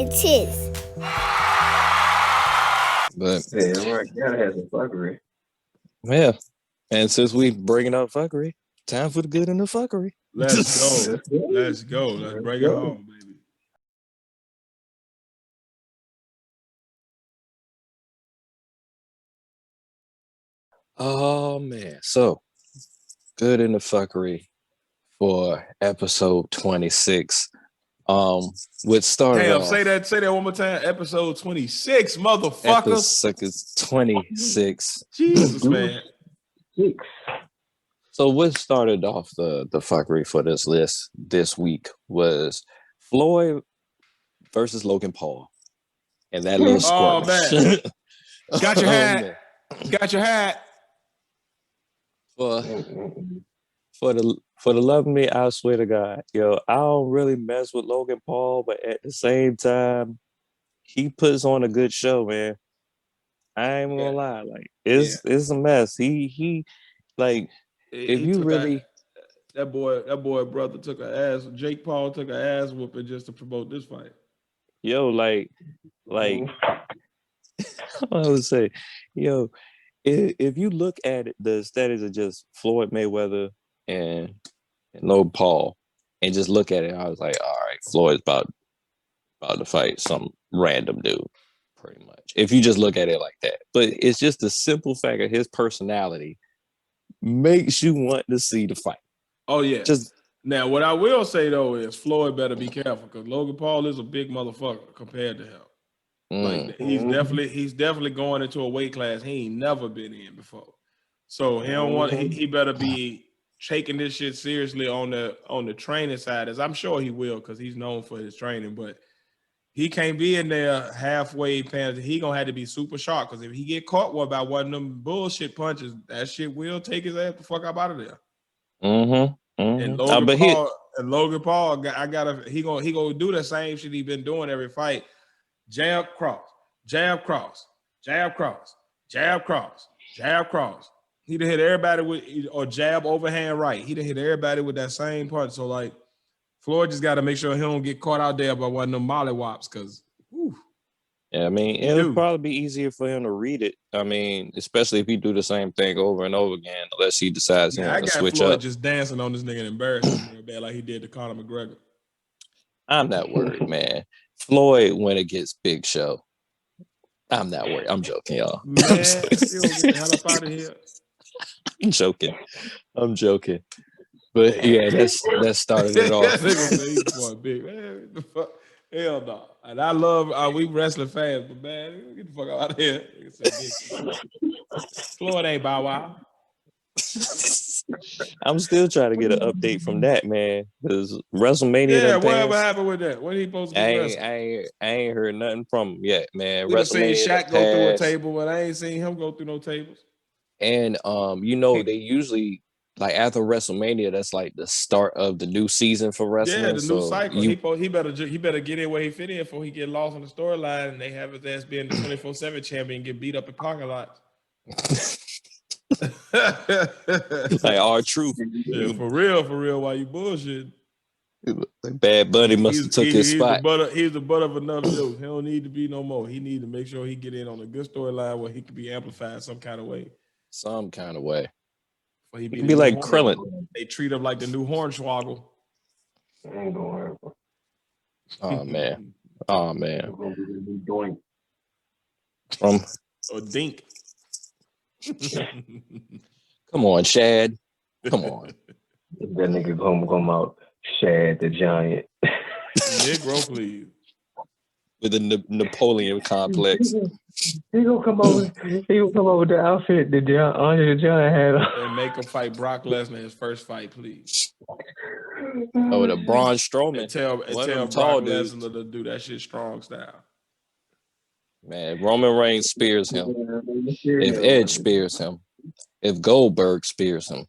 bitches. But yeah, right. Gotta have some fuckery. Yeah. And since we bringing up fuckery, time for the good and the fuckery. Let's go. Let's go. Let's bring it home, baby. Oh man. So good in the fuckery for episode 26. Which started Damn, off. say that one more time. Episode 26, motherfuckers. Episode 26. Jesus, man. So what started off the fuckery for this list this week was Floyd versus Logan Paul. And that little Oh, skirmish. man. Got your hat. man. Got your hat. For the love of me, I swear to God, yo, I don't really mess with Logan Paul, but at the same time, he puts on a good show, man. I ain't gonna lie, like it's a mess. He like if you really that boy brother took an ass. Jake Paul took an ass whooping just to promote this fight. Yo, like I would say, yo, if you look at it, the status of just Floyd Mayweather and Logan Paul, and just look at it, I was like, all right, Floyd's about to fight some random dude, pretty much. If you just look at it like that, but it's just the simple fact of his personality makes you want to see the fight. Oh yeah. Just now, what I will say though is Floyd better be careful because Logan Paul is a big motherfucker compared to him. Like he's definitely going into a weight class he ain't never been in before. So he better be taking this shit seriously on the training side, as I'm sure he will, because he's known for his training. But he can't be in there halfway pants. He gonna have to be super sharp because if he get caught by one of them bullshit punches, that shit will take his ass the fuck up out of there. And Logan Paul, he gonna do the same shit he been doing every fight. Jab cross, jab cross, jab cross, jab cross, jab cross. He done hit everybody with or jab overhand right. He done hit everybody with that same punch. So like Floyd just got to make sure he don't get caught out there by one of them mollywops because yeah, I mean, it'll probably be easier for him to read it. I mean, especially if he do the same thing over and over again, unless he decides to switch Floyd up. Just dancing on this nigga and embarrassing him real bad like he did to Conor McGregor. I'm not worried, man. Floyd, when it gets Big Show, I'm not worried. I'm joking, y'all. Man, you don't get the hell up out of here. I'm joking. But yeah, that started it off. Big man. The fuck? Hell no. And I love we wrestling fans, but man, get the fuck out of here. Floyd ain't Bow Wow. I'm still trying to get an update from that, man. Because WrestleMania. Yeah, whatever happened with that? When he supposed to be wrestling? I ain't heard nothing from him yet, man. We seen Shaq go through a table, but I ain't seen him go through no tables. And they usually like after WrestleMania, that's like the start of the new season for wrestling. Yeah, the new cycle. He better get in where he fit in before he get lost on the storyline and they have his ass being the 24/7 champion and get beat up in parking lots. Like R-Truth. Yeah, for real. Why you bullshit? Like Bad Bunny must have took his spot. He's the butt of enough jokes. He don't need to be no more. He need to make sure he get in on a good storyline where he can be amplified some kind of way. He be like Krillin. They treat him like the new Hornswoggle. Ain't gonna happen. Oh man. Doink. Or Dink. Come on, Shad. Come on. That nigga gonna come out, Shad the Giant. Negro, please. With the Napoleon complex. He gonna come over with the outfit that Andre the Giant had on. And make him fight Brock Lesnar his first fight, please. Oh, the Braun Strowman. And tell Brock Lesnar to do that shit strong style. Man, Roman Reigns spears him. If Edge spears him. If Goldberg spears him.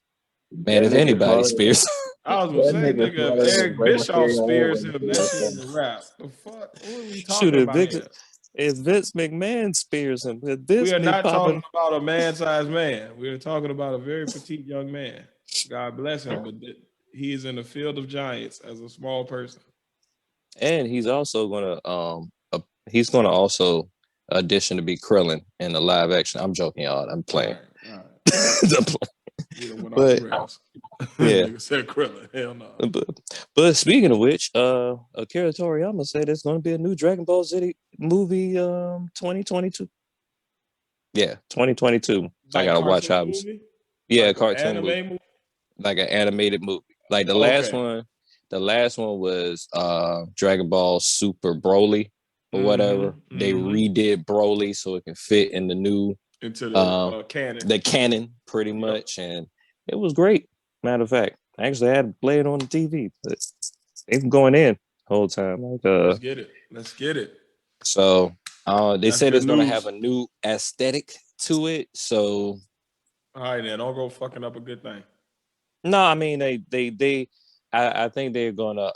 Man, if anybody spears him. I was gonna say, nigga, if Eric Bischoff spears him, that shit is a wrap. The fuck? What are we talking about here? If Vince McMahon spears him, we are not talking about a man-sized man. We are talking about a very petite young man. God bless him, but he is in the field of giants as a small person. And he's also gonna he's going to also audition to be Krillin in the live action. I'm joking, y'all. I'm playing. All right. I'm playing. We done went But- off the rails. yeah. Nigga said Krillin. Hell no. But speaking of which, Akira Toriyama said there's going to be a new Dragon Ball Z movie 2022. Yeah, 2022. So I got to watch how. Yeah, like cartoon movie. Like an animated movie. Like the last one was Dragon Ball Super Broly or whatever. They redid Broly so it can fit in the new into the canon. The canon pretty much, and it was great. Matter of fact, I actually had to play it on the TV, but they've been going in the whole time. Like, Let's get it. So they said it's gonna news. have a new aesthetic to it. So all right, then don't go fucking up a good thing. no, I mean I think they're gonna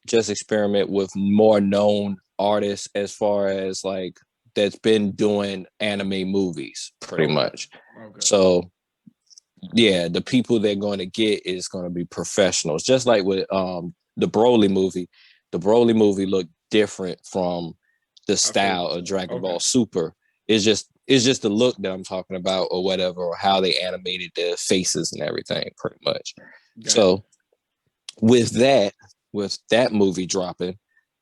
just experiment with more known artists as far as like that's been doing anime movies pretty much. Okay. So yeah, the people they're going to get is going to be professionals. Just like with the Broly movie. The Broly movie looked different from the style of Dragon Ball Super. It's just the look that I'm talking about or whatever, or how they animated their faces and everything pretty much. So with that movie dropping,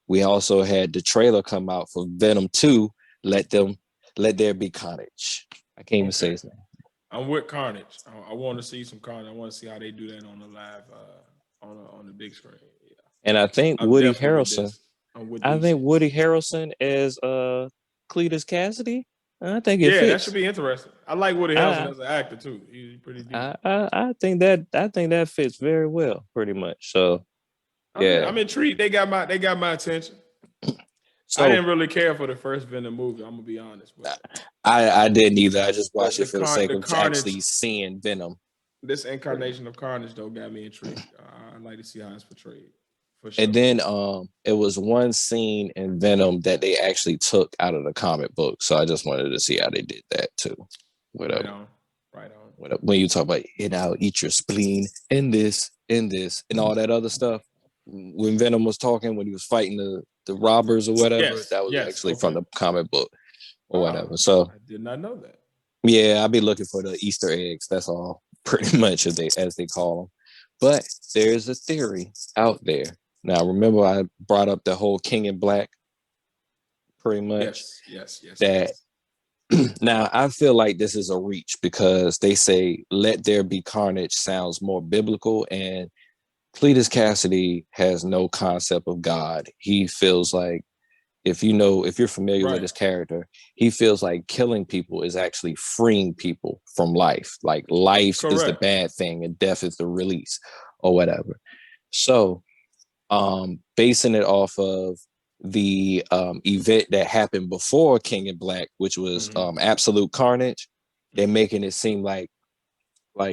we also had the trailer come out for Venom 2, Let There Be Carnage. I can't even say his name. I'm with Carnage. I want to see some Carnage. I want to see how they do that on the live, on the big screen. Yeah. And I think Woody Harrelson. I think Woody Harrelson as Cletus Cassidy. I think it fits. That should be interesting. I like Woody Harrelson as an actor too. He's pretty decent. I think that fits very well, pretty much. So I'm intrigued. They got my attention. So, I didn't really care for the first Venom movie. I'm gonna be honest. But I didn't either. I just watched it for the sake of actually seeing Venom. This incarnation of Carnage though got me intrigued. I'd like to see how it's portrayed. For sure. And then it was one scene in Venom that they actually took out of the comic book. So I just wanted to see how they did that too. Whatever. Right on. When you talk about I'll eat your spleen in this, and all that other stuff. When Venom was talking, when he was fighting the robbers or whatever, that was actually from the comic book or whatever. So I did not know that. Yeah, I'll be looking for the Easter eggs. That's all, pretty much, as they call them. But there's a theory out there. Now, remember I brought up the whole King in Black, pretty much. Yes. That now I feel like this is a reach because they say "Let there be carnage" sounds more biblical, and Cletus Cassidy has no concept of God. He feels like if you're familiar with his character, he feels like killing people is actually freeing people from life. Like life is the bad thing and death is the release or whatever. So basing it off of the event that happened before King in Black, which was Absolute Carnage, they're making it seem like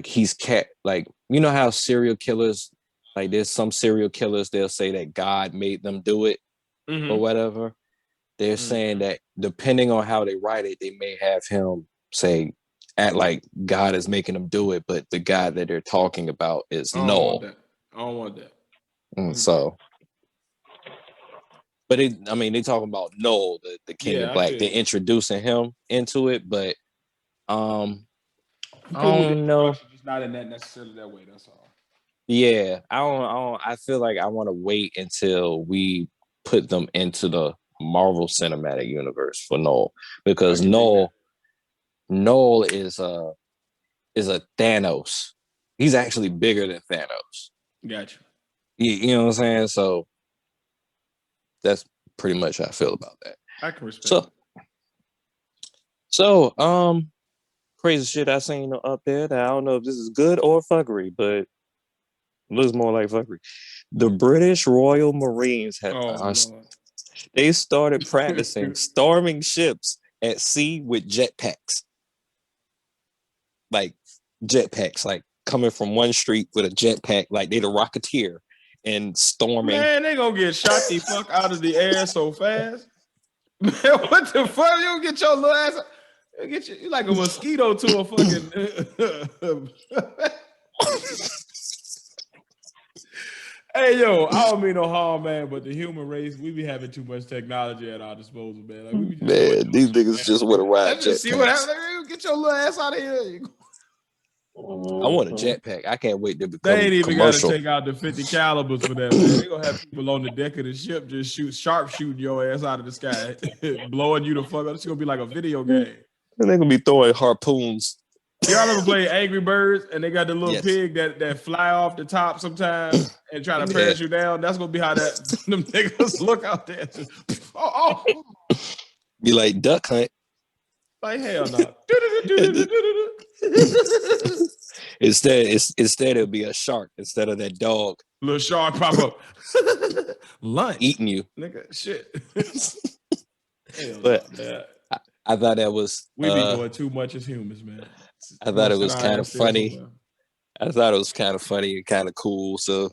he's like, you know how serial killers, like there's some serial killers, they'll say that God made them do it or whatever. They're saying that depending on how they write it, they may have him act like God is making them do it, but the God that they're talking about is Null. I don't want that. So, but they talking about Null, the King of Black. They're introducing him into it, but I don't know. Just not in that necessarily that way. That's all. Yeah, I don't. I feel like I want to wait until we put them into the Marvel Cinematic Universe for Null, because Null is a Thanos. He's actually bigger than Thanos. Gotcha. You know what I'm saying? So that's pretty much how I feel about that. I can respect. So crazy shit I seen up there that I don't know if this is good or fuckery, but it looks more like fuckery. The British Royal Marines they started practicing storming ships at sea with jetpacks. Like jetpacks, like coming from one street with a jetpack, like they the Rocketeer and storming. Man, they gonna get shot the fuck out of the air so fast. Man, what the fuck? You don't get your little ass. You like a mosquito to a fucking. Hey, yo, I don't mean no harm, man, but the human race, we be having too much technology at our disposal, man. Like, we be just Man, these niggas just want to ride let's just see what jetpacks. happens. Get your little ass out of here. I want a jetpack. I can't wait to become They ain't even got to commercial. take out the 50 calibers for that, man. They gonna have people on the deck of the ship just sharpshooting your ass out of the sky, blowing you the fuck up. It's gonna be like a video game. And they're gonna be throwing harpoons. Y'all ever play Angry Birds and they got the little Yes. pig that fly off the top sometimes and try to parachute down? That's gonna be how them niggas look out there. Be like Duck Hunt. Like hell no. Instead it'll be a shark instead of that dog. Little shark pop up. Lunch. Eating you. Nigga, shit. But I thought that was we be doing too much as humans, man. I thought it was kind of funny. I thought it was kind of funny and kind of cool. So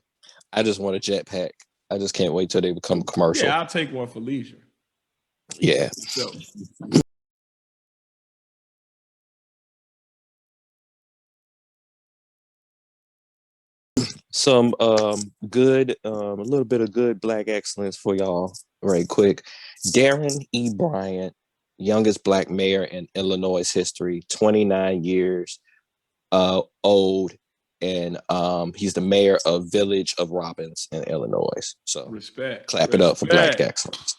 I just want a jetpack. I just can't wait till they become commercial. Yeah, I'll take one for leisure. Yeah. So. Some good, a little bit of good Black excellence for y'all, right quick. Darren E. Bryant, youngest Black mayor in Illinois history, 29 years old, and he's the mayor of Village of Robbins in Illinois. So respect. Clap it up for Black excellence.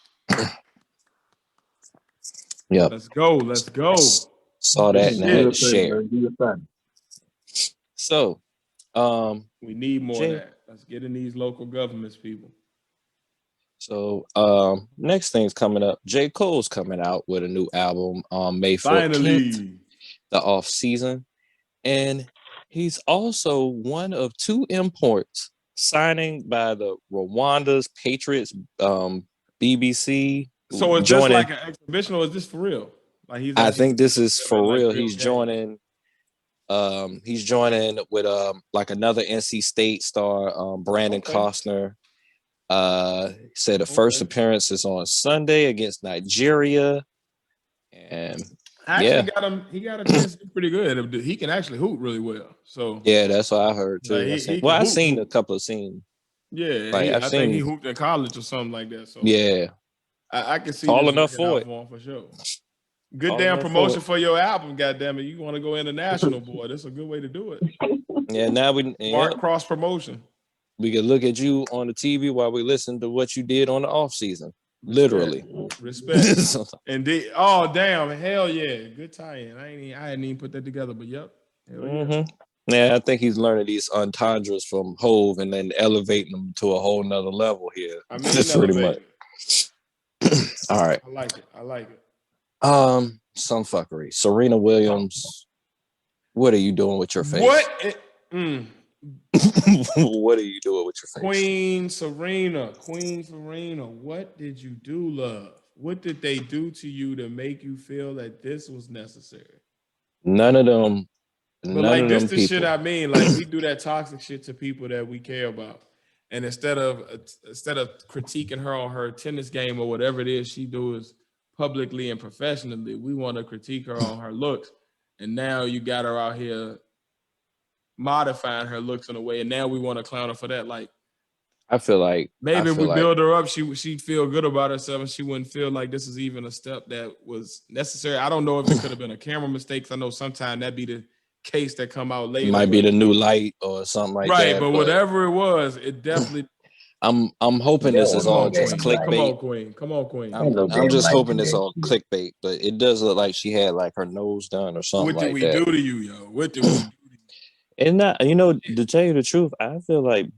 Yep. Let's go. Let's go. Saw that and I had to share. So we need more of that. Let's get in these local governments, people. So next thing's coming up. J. Cole's coming out with a new album on May 14th, finally, the off season. And he's also one of two imports signing by the Rwanda's Patriots BBC. So is this like an exhibition or is this for real? Like I think this is for real. Like He's joining with like another NC State star, Brandon Costner. Said the first appearance is on Sunday against Nigeria. And he got a chance to do pretty good. He can actually hoop really well. So yeah, that's what I heard too. Like I've seen a couple of scenes. Yeah, like, I think he hooped in college or something like that. So yeah, I can see all enough for it for sure. Good damn promotion for your album, goddamn it! You want to go international, boy? That's a good way to do it. Yeah, now we cross promotion. We can look at you on the TV while we listen to what you did on the off season. Literally, respect. Indeed. Oh damn! Hell yeah! Good tie-in. I hadn't even put that together, but yep. Yeah, I think he's learning these entendres from Hove and then elevating them to a whole nother level here. I mean, pretty much. All right. I like it. Some fuckery. Serena Williams, what are you doing with your face? What? What are you doing with your face? Queen Serena, what did you do, love? What did they do to you to make you feel that this was necessary? None of them. But like this the shit I mean, like we do that toxic shit to people that we care about. And instead of critiquing her on her tennis game or whatever it is she does publicly and professionally, we want to critique her on her looks. And now you got her out here modifying her looks in a way, and now we want to clown her for that. Like, I feel like maybe if we build her up, she'd feel good about herself, and she wouldn't feel like this is even a step that was necessary. I don't know if it could have been a camera mistake. I know sometimes that'd be the case that come out later. It might be the new light or something like that. Right, but whatever it was, it definitely. I'm hoping this is all just clickbait. Come on, Queen. I'm just hoping it's all clickbait, but it does look like she had like her nose done or something like that. What did we do to you, yo? What did we do? And not, to tell you the truth, I feel like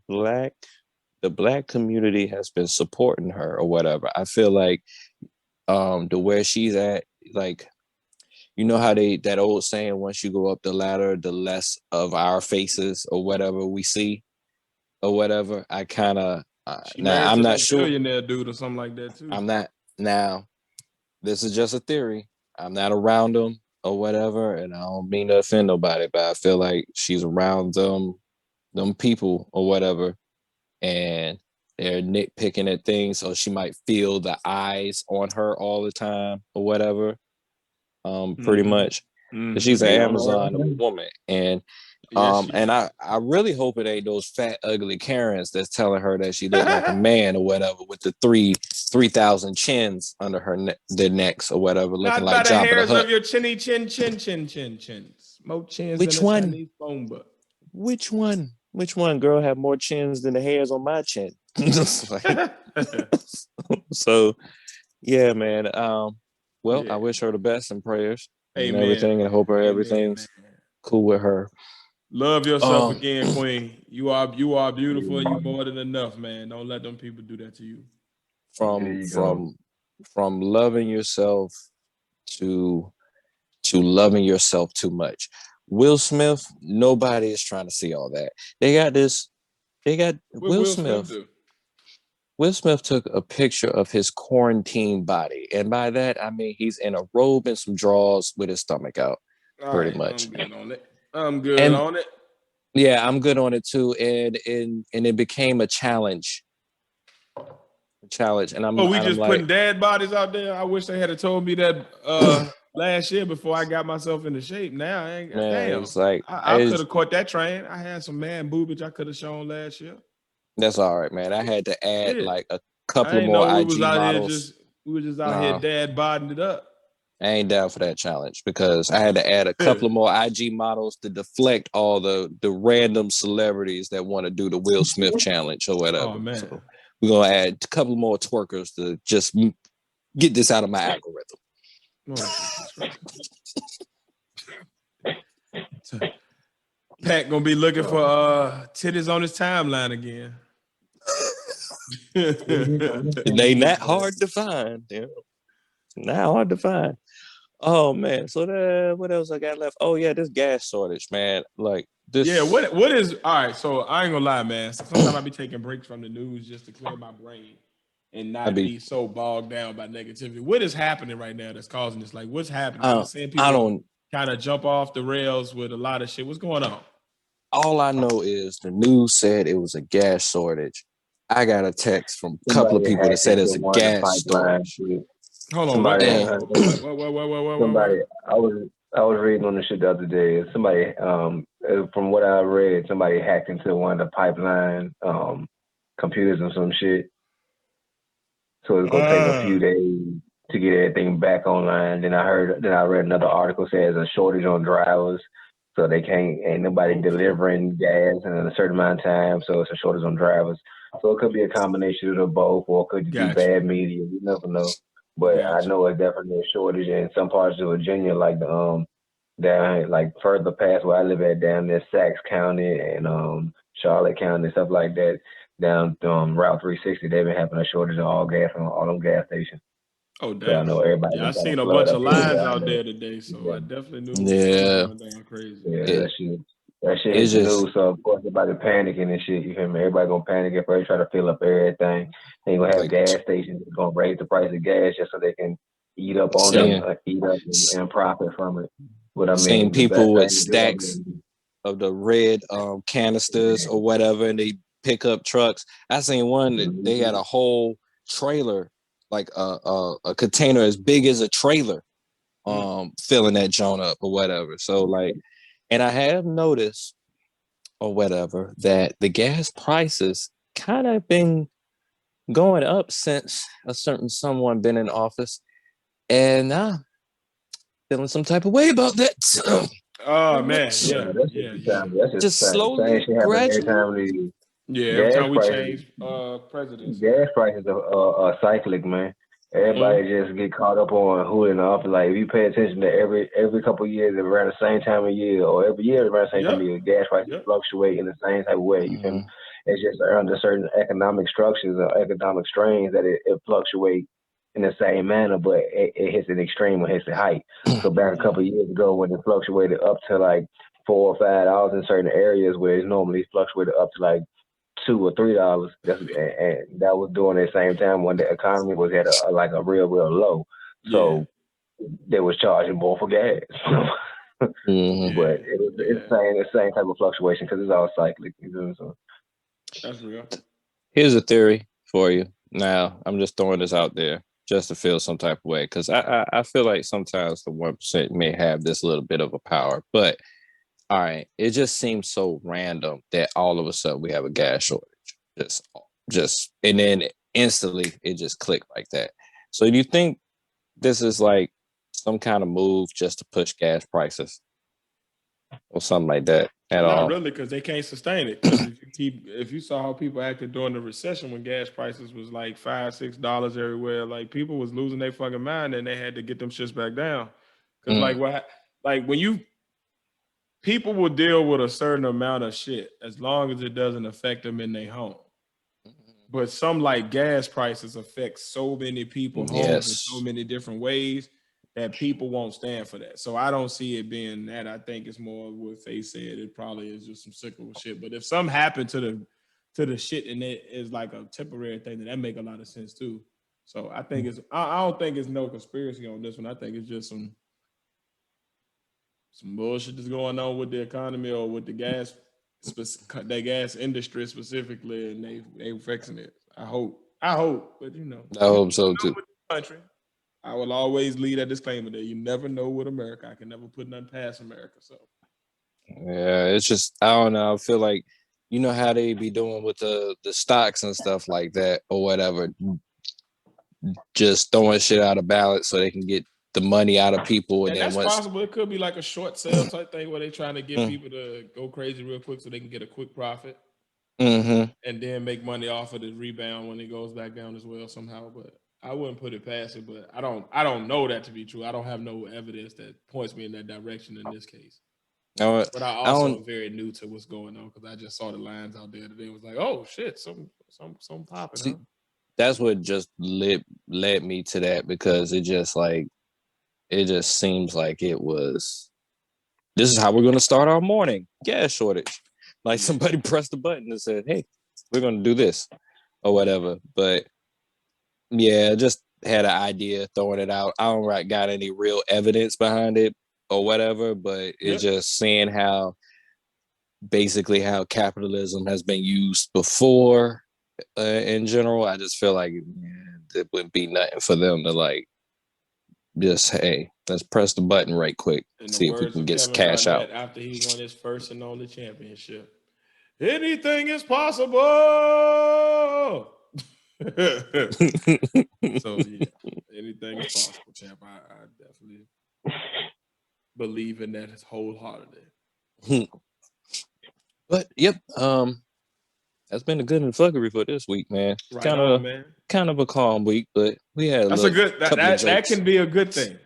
the black community has been supporting her or whatever. I feel like the where she's at, like, how that old saying, once you go up the ladder, the less of our faces or whatever we see or whatever. I kind of now I'm not sure. Billionaire dude or something like that too. I'm not now. This is just a theory. I'm not around them or whatever, and I don't mean to offend nobody, but I feel like she's around them people or whatever, and they're nitpicking at things, so she might feel the eyes on her all the time or whatever. Pretty much. She's an Amazon woman, and Yes, And I really hope it ain't those fat, ugly Karens that's telling her that she looked like a man or whatever with the 3,000 chins under their necks or whatever, looking not by like the Jabba the hairs Hutt. of your chins. More chins Which than a one? Chinese phone book. Which one? Which one, girl, have more chins than the hairs on my chin? So, yeah, man. Well, I wish her the best and prayers and Amen, everything, and man. I hope Amen, everything's man. cool with her. Love yourself again, Queen. You are beautiful and you more than enough, man. Don't let them people do that to you. From loving yourself to loving yourself too much. Will Smith, nobody is trying to see all that. What Will Will Smith Smith. do? Will Smith took a picture of his quarantine body. And by that, I mean he's in a robe and some drawers with his stomach out, pretty much. I'm good on it. I'm good And on it. yeah, I'm good on it too. And it became a challenge. And I'm We just like, putting dead bodies out there. I wish they had told me that last year before I got myself into shape. Now, I ain't, man, damn. it's like I could have caught that train. I had some man boobage I could have shown last year. That's all right, man. I had to add like a couple I of ain't more know IG models. We were just out here dad bodding it up. I ain't down for that challenge because I had to add a couple of more IG models to deflect all the random celebrities that want to do the Will Smith challenge or whatever. Oh man. So we're gonna add a couple more twerkers to just get this out of my algorithm. Pat gonna be looking for titties on his timeline again. They not hard to find. Not hard to find. Oh man. So what else I got left? Oh yeah, this gas shortage, man. Like this. Yeah, what is all right? So I ain't gonna lie, man. Sometimes I be taking breaks from the news just to clear my brain and not be so bogged down by negativity. What is happening right now that's causing this? Like, what's happening? I'm seeing people kind of jump off the rails with a lot of shit. What's going on? All I know is the news said it was a gas shortage. I got a text from a couple of people that said it's a gas shortage. Hold on, somebody. I was reading on the shit the other day. Somebody, from what I read, somebody hacked into one of the pipeline computers and some shit. So it's gonna take a few days to get everything back online. Then I read another article says a shortage on drivers, so ain't nobody delivering gas in a certain amount of time. So it's a shortage on drivers. So it could be a combination of both, or it could just be bad media. You never know. But I know it's definitely a shortage in some parts of Virginia, like the down like further past where I live at, down there, Sacs County and Charlotte County, stuff like that. Down Route 360, they've been having a shortage of all gas on all them gas stations. Oh damn! So I know everybody. Yeah, I seen a bunch of lines out there today, so I definitely knew. Yeah, going down crazy. Yeah, that shit is news. So of course everybody panicking and shit. You feel me? Everybody gonna panic if they try to fill up everything. They ain't gonna have gas stations that's gonna raise the price of gas just so they can eat up on them, eat up and profit from it. What I mean, seeing people with stacks of the red canisters or whatever, and they pick up trucks. I seen one that they had a whole trailer, like a container as big as a trailer, filling that joint up or whatever. So like, and I have noticed or whatever that the gas prices kind of been going up since a certain someone been in office, and feeling some type of way about that. Oh man, yeah. That's just slowly, gradually. Every time we change presidents, gas prices are cyclic, man. Everybody just get caught up on who in the office. Like if you pay attention to every couple of years around the same time of year, or every year around the same time of year, gas prices fluctuate in the same type of way. You feel me? It's just under certain economic structures or economic strains that it fluctuates in the same manner, but it hits an extreme when it hits the height. So back a couple of years ago when it fluctuated up to like $4 or $5 in certain areas where it's normally fluctuated up to like $2 or $3. And that was during the same time when the economy was at a real low. So they was charging more for gas. But it's the same type of fluctuation because it's all cyclic. So that's real. Here's a theory for you. Now I'm just throwing this out there just to feel some type of way, because I feel like sometimes the 1% may have this little bit of a power, but all right, it just seems so random that all of a sudden we have a gas shortage. Just and then instantly it just clicked like that. So do you think this is like some kind of move just to push gas prices or something like that at Not all? really, because they can't sustain it. Because if you saw how people acted during the recession when gas prices was like $5-6 everywhere, like people was losing their fucking mind and they had to get them shits back down. Because when people will deal with a certain amount of shit as long as it doesn't affect them in their home. But some like gas prices affect so many people's homes in so many different ways that people won't stand for that. So I don't see it being that. I think it's more what they said. It probably is just some cyclical shit. But if something happened to the shit and it is like a temporary thing, then that make a lot of sense too. So I think I don't think it's no conspiracy on this one. I think it's just some bullshit that's going on with the economy or with the gas industry specifically, and they fixing it. I hope, but I hope so too. Country, I will always leave that disclaimer there. You never know with America. I can never put nothing past America. So yeah, it's just I don't know. I feel like you know how they be doing with the stocks and stuff like that or whatever, just throwing shit out of balance so they can get the money out of people. And that's possible. It could be like a short sale type thing where they're trying to get people to go crazy real quick so they can get a quick profit. And then make money off of the rebound when it goes back down as well somehow. But I wouldn't put it past it. But I don't know that to be true. I don't have no evidence that points me in that direction in this case. But I also am very new to what's going on because I just saw the lines out there today. It was like, oh shit, some popping. See, that's what just led me to that because it just seems like it was. This is how we're going to start our morning. Gas shortage. Like somebody pressed the button and said, hey, we're going to do this or whatever. But yeah, just had an idea throwing it out. I don't got any real evidence behind it or whatever, but it's just seeing how basically how capitalism has been used before in general. I just feel like it wouldn't be nothing for them to like just, hey, let's press the button right quick. See if we can get cash out. After he won his first and only championship. Anything is possible. So yeah, anything is possible, champ. I definitely believe in that wholeheartedly. But yep, that's been a good fuckery for this week, man. Right kind of a calm week, but we had that's a good that can be a good thing.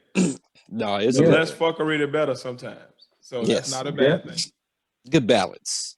No, it's the less fuckery the better sometimes. So that's not a bad thing. Good balance.